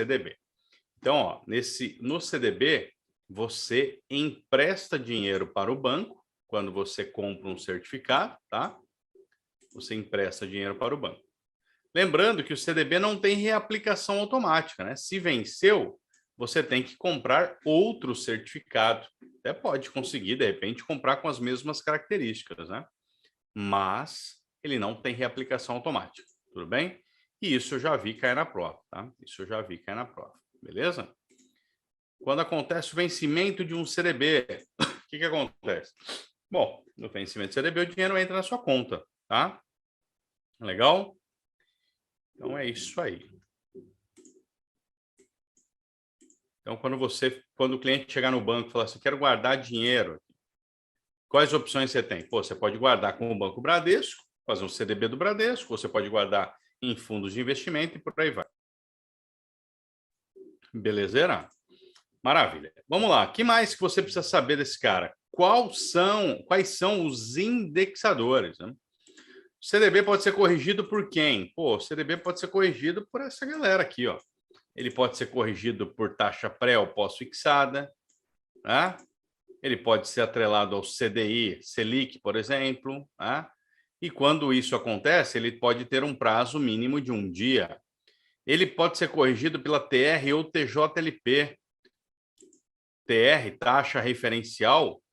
CDB. Então, ó, no CDB, você empresta dinheiro para o banco, quando você compra um certificado, tá? Você empresta dinheiro para o banco. Lembrando que o CDB não tem reaplicação automática, né? Se venceu, você tem que comprar outro certificado. Até pode conseguir, de repente, comprar com as mesmas características, né? Mas ele não tem reaplicação automática, tudo bem? E isso eu já vi cair na prova, tá? Isso eu já vi cair na prova, beleza? Quando acontece o vencimento de um CDB, o que acontece? Bom, no vencimento do CDB, o dinheiro entra na sua conta, tá? Legal? Então é isso aí. Então, quando o cliente chegar no banco e falar assim, quero guardar dinheiro, quais opções você tem? Pô, você pode guardar com o Banco Bradesco, fazer um CDB do Bradesco, você pode guardar em fundos de investimento e por aí vai. Belezeira? Maravilha. Vamos lá. O que mais que você precisa saber desse cara? Quais são os indexadores? Né? O CDB pode ser corrigido por quem? Pô, o CDB pode ser corrigido por essa galera aqui, ó. Ele pode ser corrigido por taxa pré ou pós-fixada, né? Ele pode ser atrelado ao CDI, Selic, por exemplo, né? E quando isso acontece, ele pode ter um prazo mínimo de 1 dia. Ele pode ser corrigido pela TR ou TJLP. TR, taxa referencial,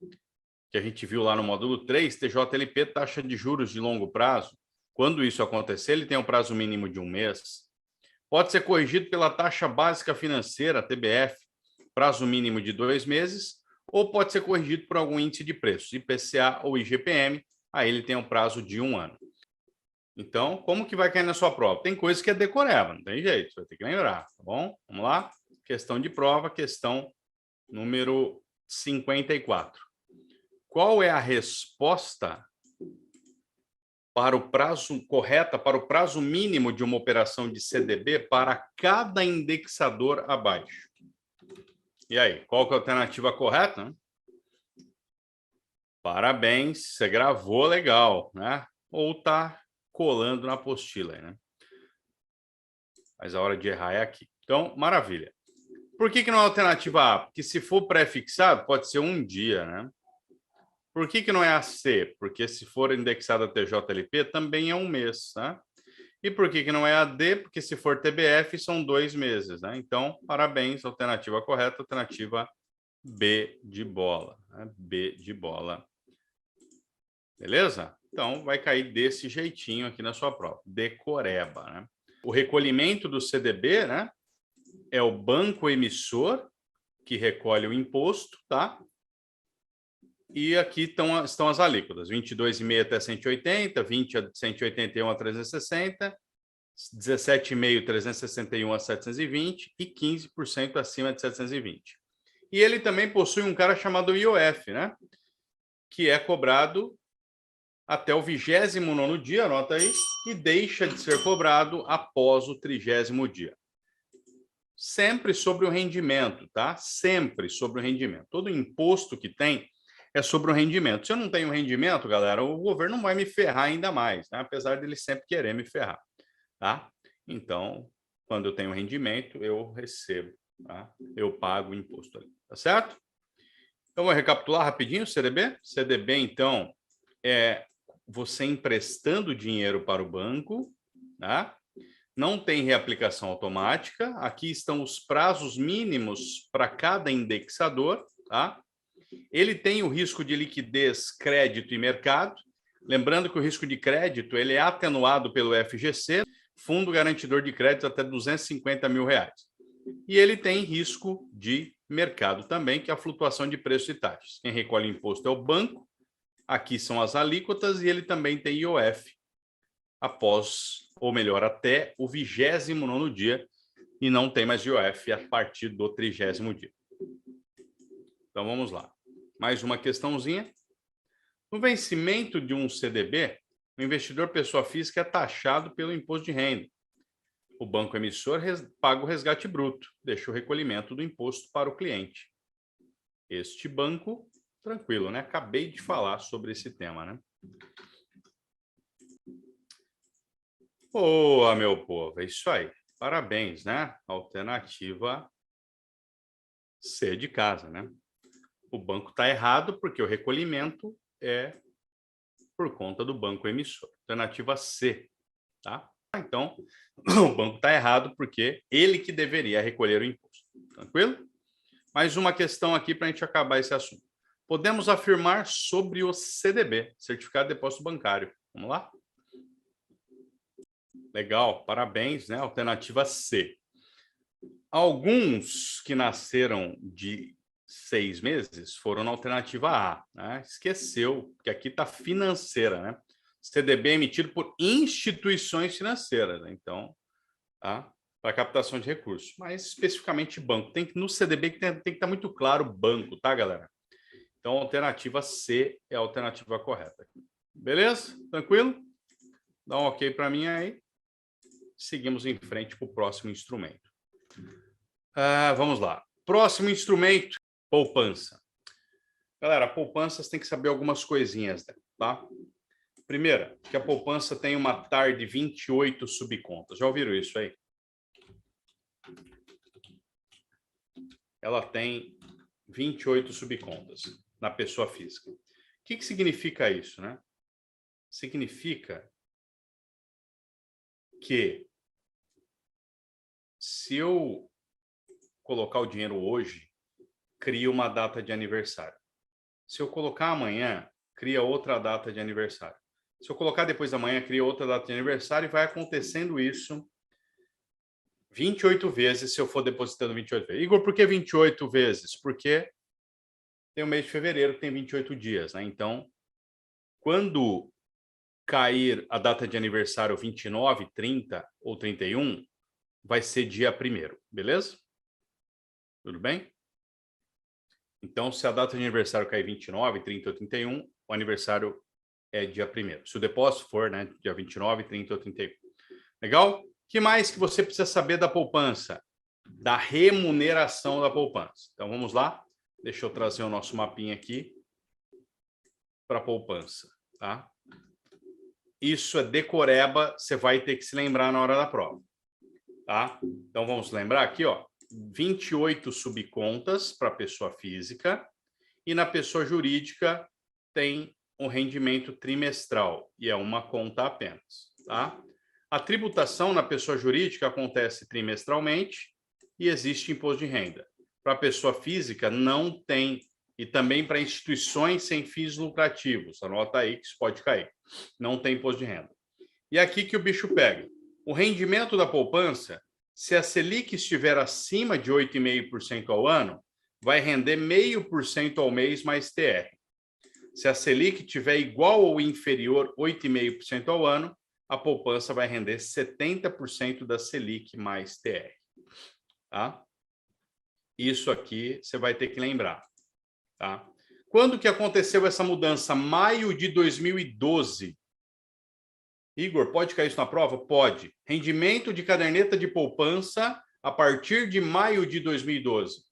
que a gente viu lá no módulo 3, TJLP, taxa de juros de longo prazo. Quando isso acontecer, ele tem um prazo mínimo de 1 mês. Pode ser corrigido pela taxa básica financeira, TBF, prazo mínimo de 2 meses, ou pode ser corrigido por algum índice de preços, IPCA ou IGPM, aí ele tem um prazo de 1 ano. Então, como que vai cair na sua prova? Tem coisa que é decoreba, não tem jeito, você vai ter que lembrar, tá bom? Vamos lá? Questão de prova, questão número 54. Qual é a resposta correta para o prazo mínimo de uma operação de CDB para cada indexador abaixo? E aí, qual que é a alternativa correta? Parabéns, você gravou legal, né? Ou tá colando na apostila, né? Mas a hora de errar é aqui. Então, maravilha. Por que não é a alternativa A? Porque se for pré-fixado, pode ser 1 dia, né? Por que não é a C? Porque se for indexado a TJLP, também é 1 mês, tá? E por que não é a D? Porque se for TBF, são 2 meses, né? Então, parabéns, alternativa correta, alternativa B de bola, né? B de bola. Beleza? Então, vai cair desse jeitinho aqui na sua prova, decoreba, né? O recolhimento do CDB, né? É o banco emissor que recolhe o imposto, tá? E aqui estão as alíquotas, 22,5 até 180, 20 a 181 a 360, 17,5 361 a 720 e 15% acima de 720. E ele também possui um cara chamado IOF, né? Que é cobrado até o 29º dia, anota aí, e deixa de ser cobrado após o 30º dia. Sempre sobre o rendimento, tá? Sempre sobre o rendimento. Todo imposto que tem é sobre o rendimento. Se eu não tenho rendimento, galera, o governo não vai me ferrar ainda mais, né? Apesar dele sempre querer me ferrar, tá? Então, quando eu tenho rendimento, eu recebo, tá? Eu pago o imposto ali, tá certo? Então, vou recapitular rapidinho o CDB. CDB, então, é você emprestando dinheiro para o banco, tá? Não tem reaplicação automática. Aqui estão os prazos mínimos para cada indexador, tá? Ele tem o risco de liquidez, crédito e mercado. Lembrando que o risco de crédito ele é atenuado pelo FGC, Fundo Garantidor de Crédito até R$250 mil. E ele tem risco de mercado também, que é a flutuação de preços e taxas. Quem recolhe o imposto é o banco. Aqui são as alíquotas e ele também tem IOF após, ou melhor, até o 29º dia e não tem mais IOF a partir do 30º dia. Então, vamos lá. Mais uma questãozinha. No vencimento de um CDB, o investidor pessoa física é taxado pelo imposto de renda. O banco emissor paga o resgate bruto, deixa o recolhimento do imposto para o cliente. Este banco, tranquilo, né? Acabei de falar sobre esse tema, né? Boa, meu povo, é isso aí. Parabéns, né? Alternativa C de casa, né? O banco está errado porque o recolhimento é por conta do banco emissor. Alternativa C, tá? Então, o banco está errado porque ele que deveria recolher o imposto. Tranquilo? Mais uma questão aqui para a gente acabar esse assunto. Podemos afirmar sobre o CDB, Certificado de Depósito Bancário. Vamos lá? Legal, parabéns, né? Alternativa C. Alguns que nasceram de 6 meses foram na alternativa A, né? Esqueceu que aqui está financeira, né? CDB é emitido por instituições financeiras, né? Então, tá? Para captação de recursos, mas especificamente banco. No CDB tem que estar muito claro banco, tá, galera? Então, a alternativa C é a alternativa correta. Beleza? Tranquilo? Dá um ok para mim aí. Seguimos em frente para o próximo instrumento. Vamos lá. Próximo instrumento, poupança. Galera, a poupança você tem que saber algumas coisinhas, tá? Primeira, que a poupança tem uma TAR de 28 subcontas. Já ouviram isso aí? Ela tem 28 subcontas na pessoa física. O que significa isso, né? Significa que se eu colocar o dinheiro hoje, cria uma data de aniversário. Se eu colocar amanhã, cria outra data de aniversário. Se eu colocar depois da manhã, cria outra data de aniversário e vai acontecendo isso 28 vezes se eu for depositando 28 vezes. Igor, por que 28 vezes? Porque tem o mês de fevereiro que tem 28 dias, né? Então, quando cair a data de aniversário 29, 30 ou 31, vai ser dia 1º, beleza? Tudo bem? Então, se a data de aniversário cair 29, 30 ou 31, o aniversário é dia 1º. Se o depósito for, né, dia 29, 30 ou 31. Legal? O que mais que você precisa saber da poupança? Da remuneração da poupança. Então, vamos lá. Deixa eu trazer o nosso mapinha aqui para a poupança, tá? Isso é decoreba, você vai ter que se lembrar na hora da prova, tá? Então, vamos lembrar aqui, ó, 28 subcontas para a pessoa física e na pessoa jurídica tem um rendimento trimestral e é uma conta apenas, tá? A tributação na pessoa jurídica acontece trimestralmente e existe imposto de renda. Para a pessoa física não tem, e também para instituições sem fins lucrativos, anota aí que isso pode cair, não tem imposto de renda. E aqui que o bicho pega. O rendimento da poupança, se a Selic estiver acima de 8,5% ao ano, vai render 0,5% ao mês mais TR. Se a Selic tiver igual ou inferior 8,5% ao ano, a poupança vai render 70% da Selic mais TR. Tá? Isso aqui você vai ter que lembrar. Tá? Quando que aconteceu essa mudança? Maio de 2012. Igor, pode cair isso na prova? Pode. Rendimento de caderneta de poupança a partir de maio de 2012.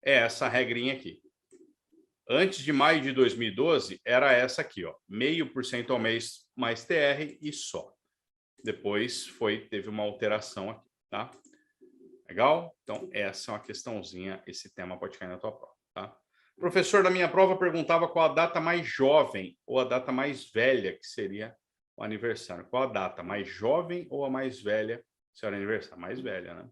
É essa regrinha aqui. Antes de maio de 2012, era essa aqui, ó, 0,5% ao mês mais TR e só. Depois teve uma alteração aqui, tá? Legal? Então, essa é uma questãozinha, esse tema pode cair na tua prova, tá? O professor da minha prova perguntava qual a data mais jovem ou a data mais velha que seria o aniversário. Qual a data mais jovem ou a mais velha que seria o aniversário? Mais velha, né?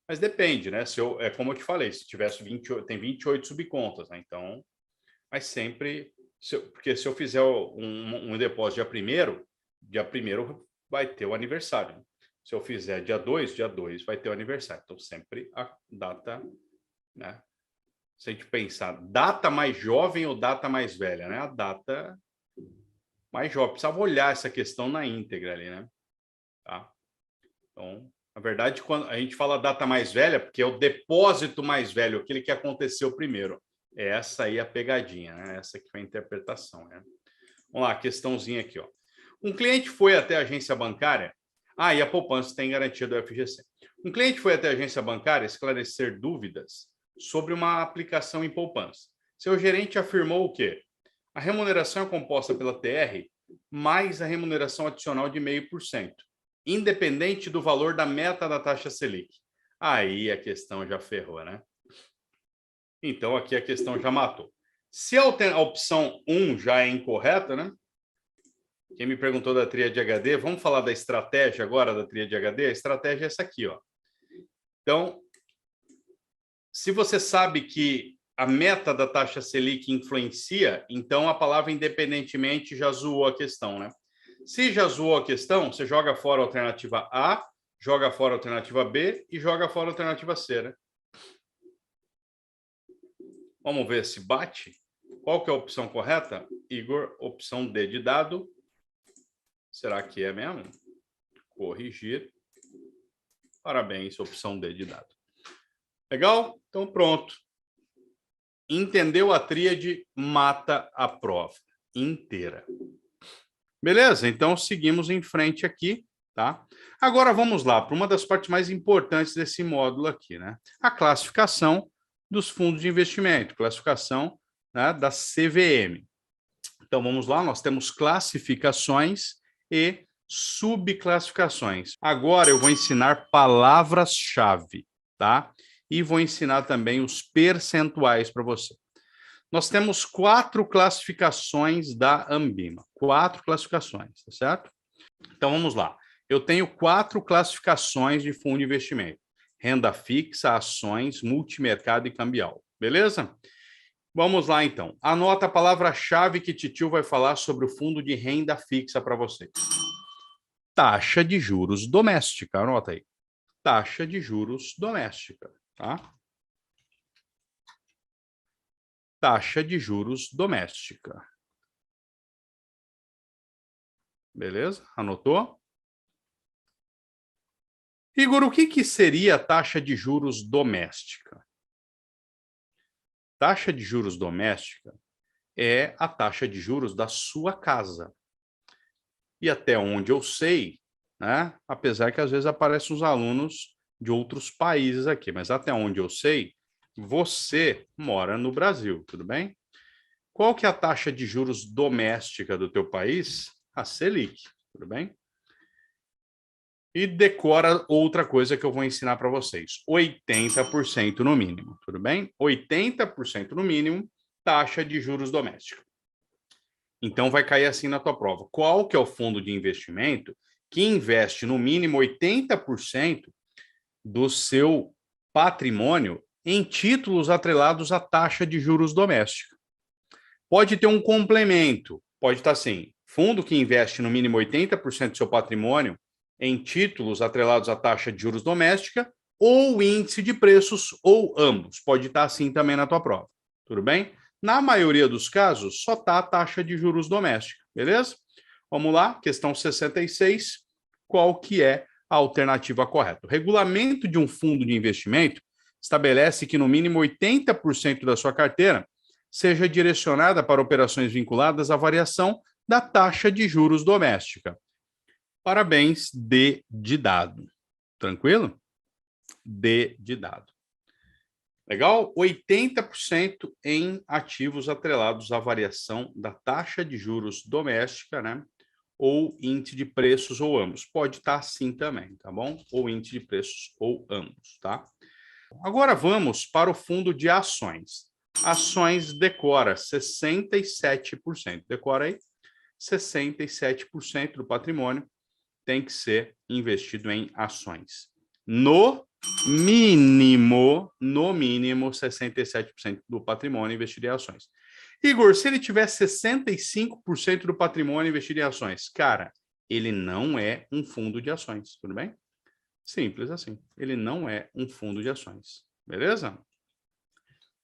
Mas depende, né? É como eu te falei, se tivesse 28, tem 28 subcontas, né? Então, mas sempre, porque se eu fizer um depósito dia 1º vai ter o aniversário. Se eu fizer dia 2 vai ter o aniversário. Então, sempre a data, né? Se a gente pensar, data mais jovem ou data mais velha, né? A data mais jovem. Precisava olhar essa questão na íntegra ali, né? Tá? Então, na verdade, quando a gente fala data mais velha, porque é o depósito mais velho, aquele que aconteceu primeiro. É essa aí a pegadinha, né? Essa aqui foi a interpretação, né? Vamos lá, questãozinha aqui, ó. Um cliente foi até a agência bancária. E a poupança tem garantia do FGC. Um cliente foi até a agência bancária esclarecer dúvidas sobre uma aplicação em poupança. Seu gerente afirmou o quê? A remuneração é composta pela TR mais a remuneração adicional de 0,5%. independente do valor da meta da taxa Selic. Aí a questão já ferrou, né? Então, aqui a questão já matou. Se a opção 1 já é incorreta, né? Quem me perguntou da tríade HD, vamos falar da estratégia agora da tríade HD? A estratégia é essa aqui, ó. Então, se você sabe que a meta da taxa Selic influencia, então a palavra independentemente já zoou a questão, né? Se já zoou a questão, você joga fora a alternativa A, joga fora a alternativa B e joga fora a alternativa C, né? Vamos ver se bate. Qual que é a opção correta? Igor, opção D de dado. Será que é mesmo? Corrigir. Parabéns, opção D de dado. Legal? Então, pronto. Entendeu a tríade, mata a prova inteira. Beleza? Então, seguimos em frente aqui, tá? Agora, vamos lá para uma das partes mais importantes desse módulo aqui, né? A classificação dos fundos de investimento, classificação, né, da CVM. Então, vamos lá, nós temos classificações e subclassificações. Agora eu vou ensinar palavras-chave, tá? E vou ensinar também os percentuais para você. Nós temos 4 classificações da Ambima. 4 classificações, tá certo? Então, vamos lá. Eu tenho 4 classificações de fundo de investimento. Renda fixa, ações, multimercado e cambial. Beleza? Vamos lá, então. Anota a palavra-chave que Titio vai falar sobre o fundo de renda fixa para vocês. Taxa de juros doméstica. Anota aí. Taxa de juros doméstica, tá? Taxa de juros doméstica. Beleza? Anotou? Igor, o que seria a taxa de juros doméstica? Taxa de juros doméstica é a taxa de juros da sua casa. E até onde eu sei, né? Apesar que às vezes aparecem os alunos de outros países aqui, mas até onde eu sei, você mora no Brasil, tudo bem? Qual que é a taxa de juros doméstica do teu país? A Selic, tudo bem? E decora outra coisa que eu vou ensinar para vocês. 80% no mínimo, tudo bem? 80% no mínimo, taxa de juros doméstica. Então, vai cair assim na tua prova. Qual que é o fundo de investimento que investe no mínimo 80% do seu patrimônio em títulos atrelados à taxa de juros doméstica? Pode ter um complemento. Pode estar assim, fundo que investe no mínimo 80% do seu patrimônio em títulos atrelados à taxa de juros doméstica ou índice de preços, ou ambos. Pode estar assim também na tua prova. Tudo bem? Na maioria dos casos, só está a taxa de juros doméstica, beleza? Vamos lá, questão 66. Qual que é a alternativa correta? O regulamento de um fundo de investimento estabelece que no mínimo 80% da sua carteira seja direcionada para operações vinculadas à variação da taxa de juros doméstica. Parabéns, D de dado. Tranquilo? D de dado. Legal? 80% em ativos atrelados à variação da taxa de juros doméstica, né? Ou índice de preços, ou ambos. Pode estar assim também, tá bom? Ou índice de preços, ou ambos, tá? Agora vamos para o fundo de ações. Ações decora 67%. Decora aí. 67% do patrimônio tem que ser investido em ações. No mínimo 67% do patrimônio investido em ações. Igor, se ele tiver 65% do patrimônio investido em ações, cara, ele não é um fundo de ações, tudo bem? Simples assim. Ele não é um fundo de ações, beleza?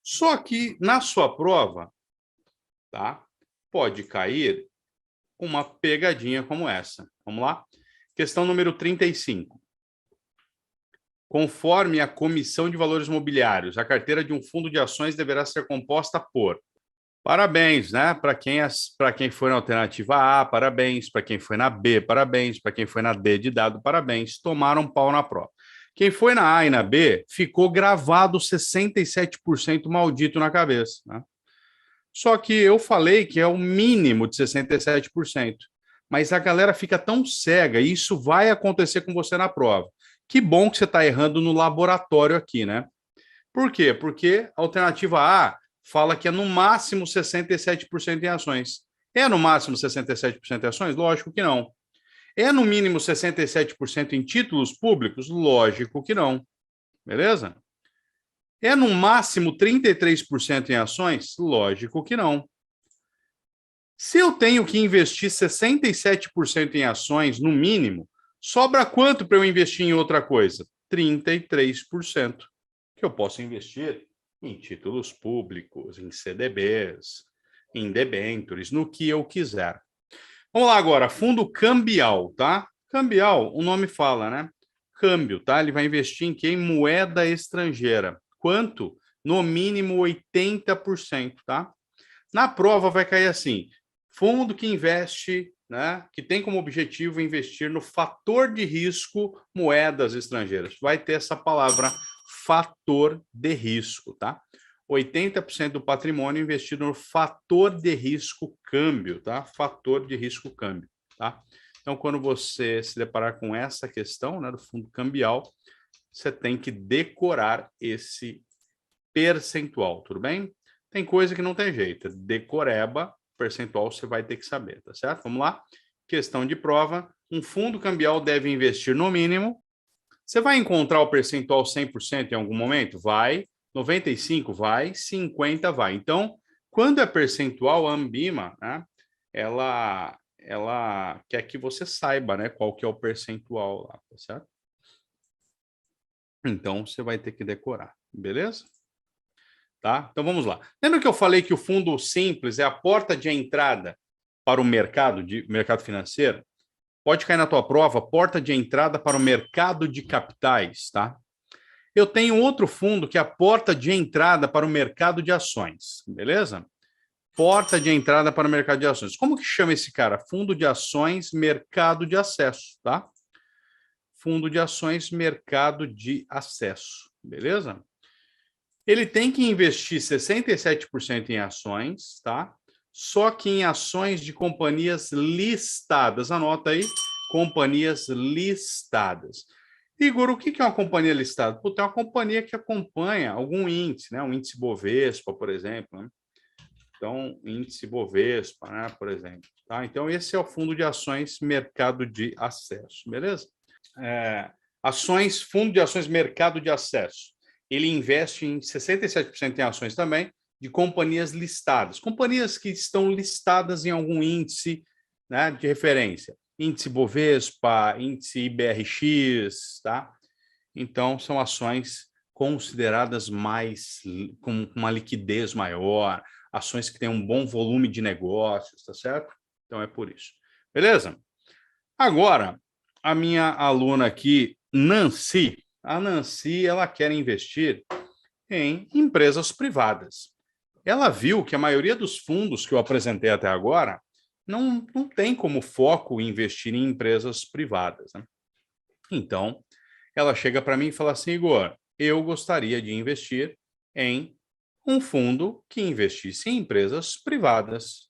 Só que na sua prova, tá? Pode cair uma pegadinha como essa. Vamos lá? Questão número 35. Conforme a Comissão de Valores Mobiliários, a carteira de um fundo de ações deverá ser composta por... Parabéns, né? Para quem foi na alternativa A, parabéns. Para quem foi na B, parabéns. Para quem foi na D de dado, parabéns. Tomaram pau na prova. Quem foi na A e na B, ficou gravado 67% maldito na cabeça, né? Só que eu falei que é o mínimo de 67%. Mas a galera fica tão cega, e isso vai acontecer com você na prova. Que bom que você está errando no laboratório aqui, né? Por quê? Porque a alternativa A fala que é no máximo 67% em ações. É no máximo 67% em ações? Lógico que não. É no mínimo 67% em títulos públicos? Lógico que não. Beleza? É no máximo 33% em ações? Lógico que não. Se eu tenho que investir 67% em ações, no mínimo, sobra quanto para eu investir em outra coisa? 33%, que eu posso investir em títulos públicos, em CDBs, em debêntures, no que eu quiser. Vamos lá agora, fundo cambial, tá? Cambial, o nome fala, né? Câmbio, tá? Ele vai investir em quê? Em moeda estrangeira. Quanto? No mínimo 80%, tá? Na prova vai cair assim: fundo que investe, né, que tem como objetivo investir no fator de risco moedas estrangeiras. Vai ter essa palavra fator de risco, tá? 80% do patrimônio investido no fator de risco câmbio, tá? Fator de risco câmbio, tá? Então, quando você se deparar com essa questão, né, do fundo cambial, você tem que decorar esse percentual, tudo bem? Tem coisa que não tem jeito, decoreba, percentual você vai ter que saber, tá certo? Vamos lá. Questão de prova. Um fundo cambial deve investir no mínimo. Você vai encontrar o percentual 100% em algum momento? Vai. 95% vai. 50% vai. Então, quando é percentual, a Ambima, né, ela quer que você saiba, né, qual que é o percentual lá, tá certo? Então, você vai ter que decorar, beleza? Tá? Então vamos lá. Lembra que eu falei que o fundo simples é a porta de entrada para o mercado financeiro? Pode cair na tua prova, porta de entrada para o mercado de capitais, tá? Eu tenho outro fundo que é a porta de entrada para o mercado de ações, beleza? Porta de entrada para o mercado de ações. Como que chama esse cara? Fundo de ações, mercado de acesso, tá? Fundo de ações, mercado de acesso, beleza? Ele tem que investir 67% em ações, tá? Só que em ações de companhias listadas. Anota aí, companhias listadas. Igor, o que é uma companhia listada? Puta, é uma companhia que acompanha algum índice, né? Um índice Bovespa, por exemplo, né? Então, índice Bovespa, né? Por exemplo. Tá? Então, esse é o fundo de ações mercado de acesso, beleza? Ações, fundo de ações mercado de acesso. Ele investe em 67% em ações também de companhias listadas. Companhias que estão listadas em algum índice, né, de referência. Índice Bovespa, índice IBRX, tá? Então, são ações consideradas mais com uma liquidez maior, ações que têm um bom volume de negócios, tá certo? Então, é por isso. Beleza? Agora, a minha aluna aqui, Nancy, a Nancy, ela quer investir em empresas privadas. Ela viu que a maioria dos fundos que eu apresentei até agora não tem como foco investir em empresas privadas, né? Então, ela chega para mim e fala assim, Igor, eu gostaria de investir em um fundo que investisse em empresas privadas.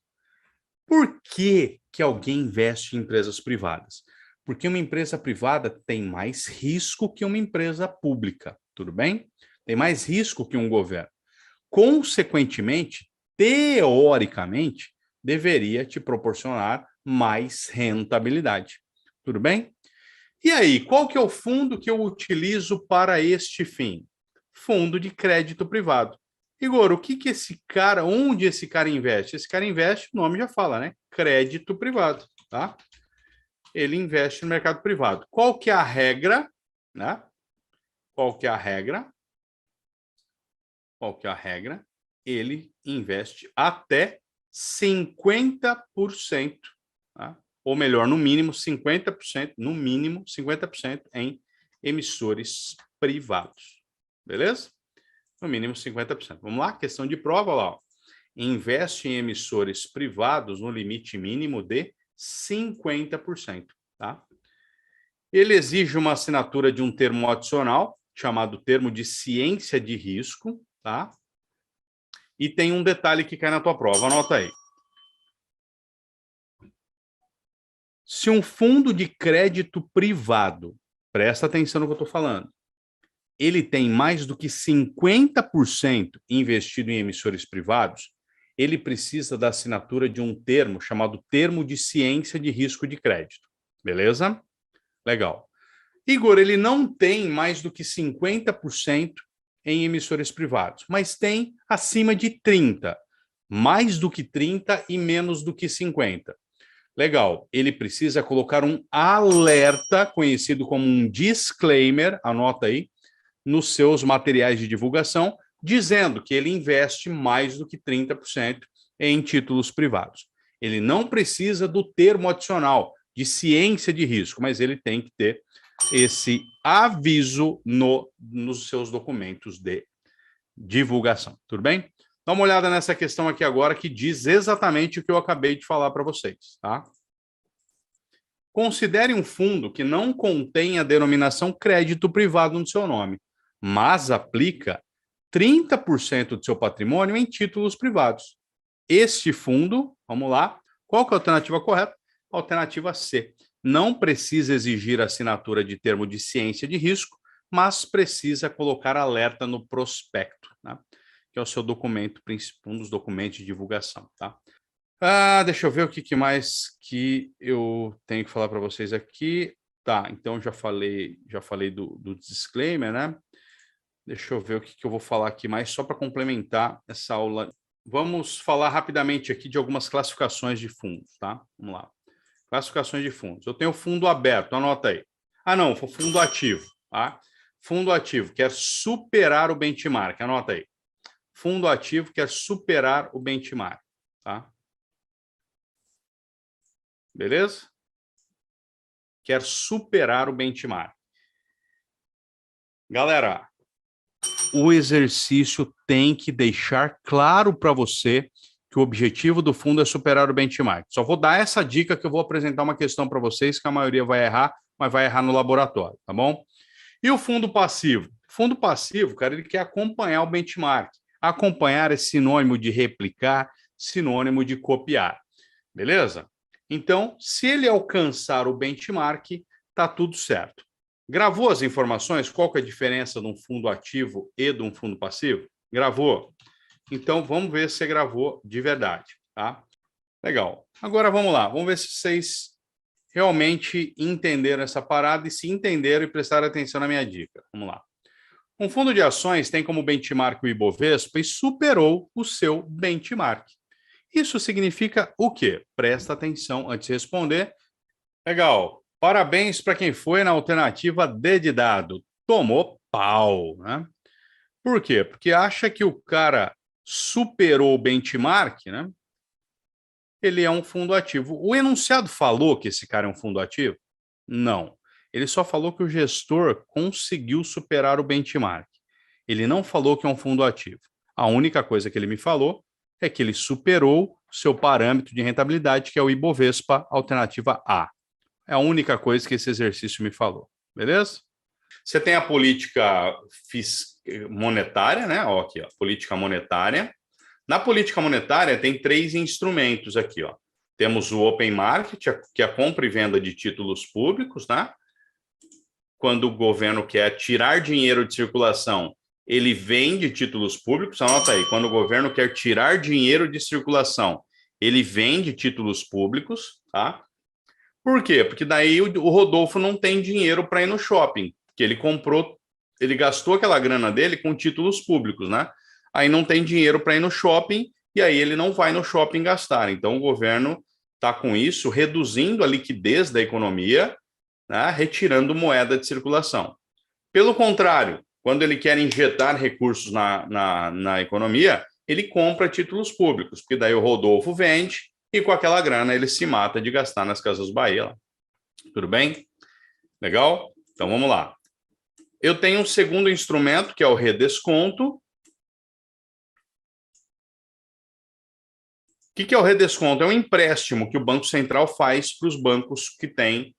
Por que alguém investe em empresas privadas? Porque uma empresa privada tem mais risco que uma empresa pública, tudo bem? Tem mais risco que um governo. Consequentemente, teoricamente, deveria te proporcionar mais rentabilidade. Tudo bem? E aí, qual que é o fundo que eu utilizo para este fim? Fundo de crédito privado. Igor, o que esse cara, onde esse cara investe? Esse cara investe, o nome já fala, né? Crédito privado, tá? Ele investe no mercado privado. Qual que é a regra, né? Qual que é a regra? Qual que é a regra? Ele investe até 50%, tá? Ou melhor, no mínimo 50%, no mínimo 50% em emissores privados. Beleza? No mínimo 50%. Vamos lá, questão de prova lá, ó. Investe em emissores privados no limite mínimo de 50%, tá? Ele exige uma assinatura de um termo adicional, chamado termo de ciência de risco, tá? E tem um detalhe que cai na tua prova, anota aí. Se um fundo de crédito privado, presta atenção no que eu estou falando, ele tem mais do que 50% investido em emissores privados, ele precisa da assinatura de um termo chamado Termo de Ciência de Risco de Crédito. Beleza? Legal. Igor, ele não tem mais do que 50% em emissores privados, mas tem acima de 30%. Mais do que 30% e menos do que 50%. Legal. Ele precisa colocar um alerta, conhecido como um disclaimer, anota aí, nos seus materiais de divulgação, dizendo que ele investe mais do que 30% em títulos privados. Ele não precisa do termo adicional de ciência de risco, mas ele tem que ter esse aviso nos seus documentos de divulgação. Tudo bem? Dá uma olhada nessa questão aqui agora, que diz exatamente o que eu acabei de falar para vocês, tá? Considere um fundo que não contém a denominação crédito privado no seu nome, mas aplica 30% do seu patrimônio em títulos privados. Este fundo, vamos lá, qual que é a alternativa correta? Alternativa C. Não precisa exigir assinatura de termo de ciência de risco, mas precisa colocar alerta no prospecto, né? Que é o seu documento, um dos documentos de divulgação, tá? Deixa eu ver o que mais que eu tenho que falar para vocês aqui. Tá, então já falei do disclaimer, né? Deixa eu ver o que eu vou falar aqui mais, só para complementar essa aula. Vamos falar rapidamente aqui de algumas classificações de fundos, tá? Vamos lá. Classificações de fundos. Eu tenho fundo aberto, anota aí. Não, foi fundo ativo, tá? Fundo ativo quer superar o benchmark, anota aí. Fundo ativo quer superar o benchmark, tá? Beleza? Quer superar o benchmark. Galera, o exercício tem que deixar claro para você que o objetivo do fundo é superar o benchmark. Só vou dar essa dica que eu vou apresentar uma questão para vocês que a maioria vai errar, mas vai errar no laboratório, tá bom? E o fundo passivo? O fundo passivo, cara, ele quer acompanhar o benchmark. Acompanhar é sinônimo de replicar, sinônimo de copiar. Beleza? Então, se ele alcançar o benchmark, tá tudo certo. Gravou as informações? Qual que é a diferença de um fundo ativo e de um fundo passivo? Gravou? Então, vamos ver se você gravou de verdade, tá? Legal. Agora, vamos lá. Vamos ver se vocês realmente entenderam essa parada e se entenderam e prestaram atenção na minha dica. Vamos lá. Um fundo de ações tem como benchmark o Ibovespa e superou o seu benchmark. Isso significa o quê? Presta atenção antes de responder. Legal. Parabéns para quem foi na alternativa D de dado. Tomou pau, né? Por quê? Porque acha que o cara superou o benchmark, né? Ele é um fundo ativo. O enunciado falou que esse cara é um fundo ativo? Não. Ele só falou que o gestor conseguiu superar o benchmark. Ele não falou que é um fundo ativo. A única coisa que ele me falou é que ele superou seu parâmetro de rentabilidade, que é o Ibovespa alternativa A. É a única coisa que esse exercício me falou. Beleza? Você tem a política monetária, né? Ó, aqui, ó, política monetária. Na política monetária tem 3 instrumentos aqui, ó. Temos o open market, que é a compra e venda de títulos públicos, né? Quando o governo quer tirar dinheiro de circulação, ele vende títulos públicos. Anota aí, quando o governo quer tirar dinheiro de circulação, ele vende títulos públicos, tá? Por quê? Porque daí o Rodolfo não tem dinheiro para ir no shopping, que ele comprou, ele gastou aquela grana dele com títulos públicos, né? Aí não tem dinheiro para ir no shopping e aí ele não vai no shopping gastar. Então o governo está com isso reduzindo a liquidez da economia, né? Retirando moeda de circulação. Pelo contrário, quando ele quer injetar recursos na economia, ele compra títulos públicos, porque daí o Rodolfo vende e com aquela grana ele se mata de gastar nas Casas Bahia. Lá. Tudo bem? Legal? Então vamos lá. Eu tenho um segundo instrumento, que é o redesconto. O que é o redesconto? É um empréstimo que o Banco Central faz para os bancos que têm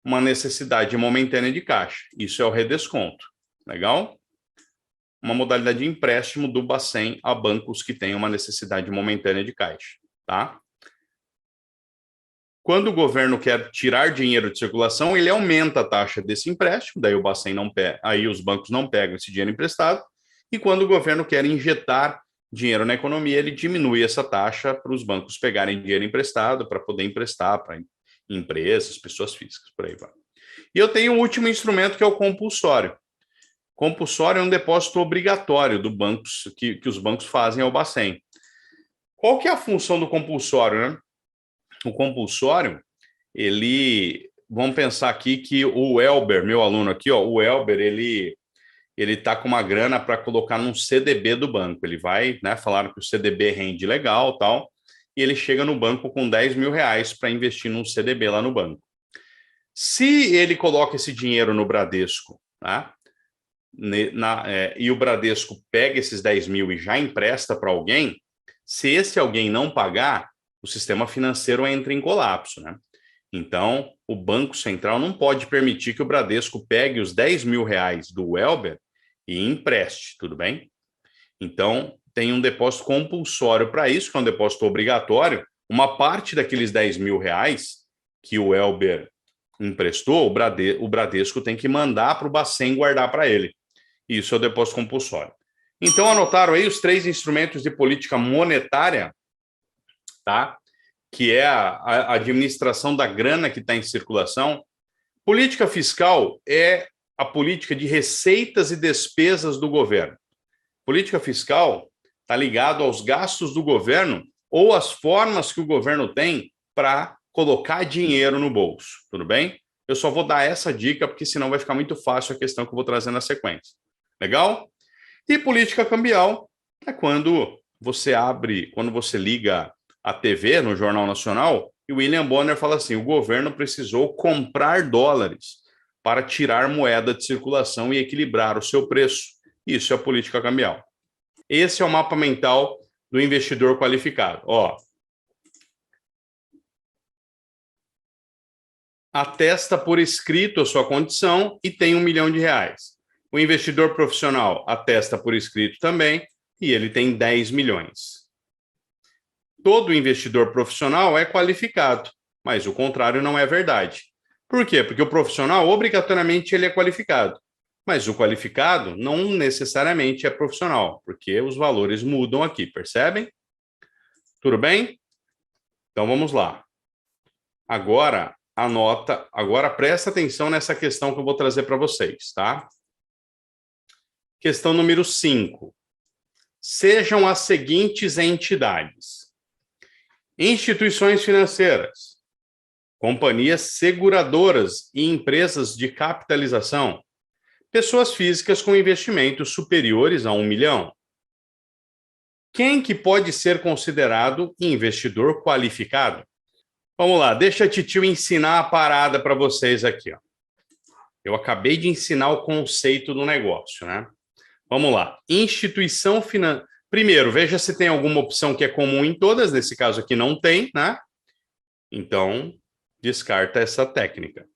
uma necessidade momentânea de caixa. Isso é o redesconto. Legal? Uma modalidade de empréstimo do Bacen a bancos que têm uma necessidade momentânea de caixa. Tá? Quando o governo quer tirar dinheiro de circulação, ele aumenta a taxa desse empréstimo, daí o Bacen não pega, aí os bancos não pegam esse dinheiro emprestado, e quando o governo quer injetar dinheiro na economia, ele diminui essa taxa para os bancos pegarem dinheiro emprestado para poder emprestar para empresas, pessoas físicas, por aí vai. E eu tenho um último instrumento que é o compulsório. Compulsório é um depósito obrigatório do bancos que os bancos fazem ao Bacen. Qual que é a função do compulsório, né? O compulsório, vamos pensar aqui que o Elber, meu aluno aqui, ó, o Elber, ele tá com uma grana para colocar num CDB do banco. Ele vai, né, falaram que o CDB rende legal, tal, e ele chega no banco com 10 mil reais para investir num CDB lá no banco. Se ele coloca esse dinheiro no Bradesco, tá? E o Bradesco pega esses 10 mil e já empresta para alguém, se esse alguém não pagar, o sistema financeiro entra em colapso, né? Então, o Banco Central não pode permitir que o Bradesco pegue os 10 mil reais do Elber e empreste, tudo bem? Então, tem um depósito compulsório para isso, que é um depósito obrigatório. Uma parte daqueles 10 mil reais que o Elber emprestou, o Bradesco tem que mandar para o Bacen guardar para ele. Isso é o depósito compulsório. Então, anotaram aí os 3 instrumentos de política monetária, tá? Que é a administração da grana que está em circulação. Política fiscal é a política de receitas e despesas do governo. Política fiscal está ligado aos gastos do governo ou às formas que o governo tem para colocar dinheiro no bolso, tudo bem? Eu só vou dar essa dica, porque senão vai ficar muito fácil a questão que eu vou trazer na sequência. Legal? E política cambial é quando você liga a TV no Jornal Nacional e o William Bonner fala assim: o governo precisou comprar dólares para tirar moeda de circulação e equilibrar o seu preço. Isso é a política cambial. Esse é o mapa mental do investidor qualificado. Ó, atesta por escrito a sua condição e tem R$1 milhão. O investidor profissional atesta por escrito também e ele tem 10 milhões. Todo investidor profissional é qualificado, mas o contrário não é verdade. Por quê? Porque o profissional, obrigatoriamente, ele é qualificado. Mas o qualificado não necessariamente é profissional, porque os valores mudam aqui, percebem? Tudo bem? Então vamos lá. Agora, agora presta atenção nessa questão que eu vou trazer para vocês, tá? Questão número 5. Sejam as seguintes entidades: instituições financeiras, companhias seguradoras e empresas de capitalização, pessoas físicas com investimentos superiores a R$1 milhão. Quem que pode ser considerado investidor qualificado? Vamos lá, deixa a titio ensinar a parada para vocês aqui, ó. Eu acabei de ensinar o conceito do negócio, né? Vamos lá. Instituição financeira. Primeiro, veja se tem alguma opção que é comum em todas. Nesse caso aqui não tem, né? Então, descarta essa técnica.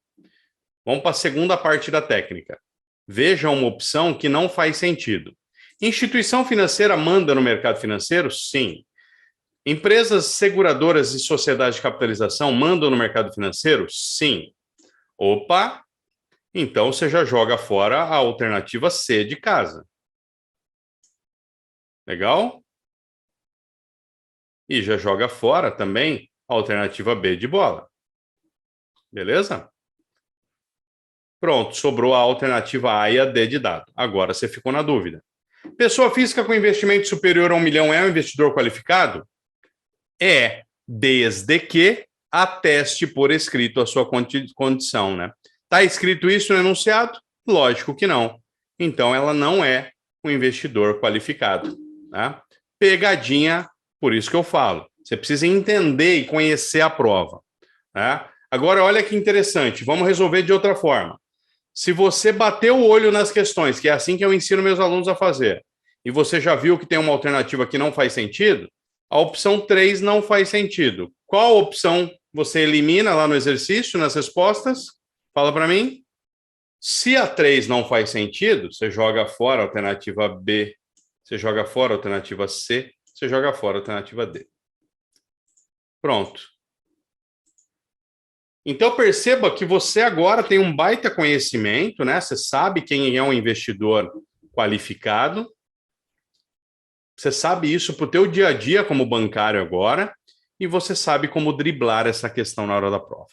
Vamos para a segunda parte da técnica. Veja uma opção que não faz sentido. Instituição financeira manda no mercado financeiro? Sim. Empresas seguradoras e sociedades de capitalização mandam no mercado financeiro? Sim. Opa! Então você já joga fora a alternativa C de casa. Legal? E já joga fora também a alternativa B de bola. Beleza? Pronto, sobrou a alternativa A e a D de dado. Agora você ficou na dúvida. Pessoa física com investimento superior a R$1 milhão é um investidor qualificado? É, desde que ateste por escrito a sua condição, né? Está escrito isso no enunciado? Lógico que não. Então, ela não é um investidor qualificado. Tá? Pegadinha, por isso que eu falo. Você precisa entender e conhecer a prova. Tá? Agora, olha que interessante. Vamos resolver de outra forma. Se você bater o olho nas questões, que é assim que eu ensino meus alunos a fazer, e você já viu que tem uma alternativa que não faz sentido, a opção 3 não faz sentido. Qual opção você elimina lá no exercício, nas respostas? Fala para mim. Se a 3 não faz sentido, você joga fora a alternativa B, você joga fora a alternativa C, você joga fora a alternativa D. Pronto. Então perceba que você agora tem um baita conhecimento, né? Você sabe quem é um investidor qualificado. Você sabe isso para o teu dia a dia como bancário agora, e você sabe como driblar essa questão na hora da prova.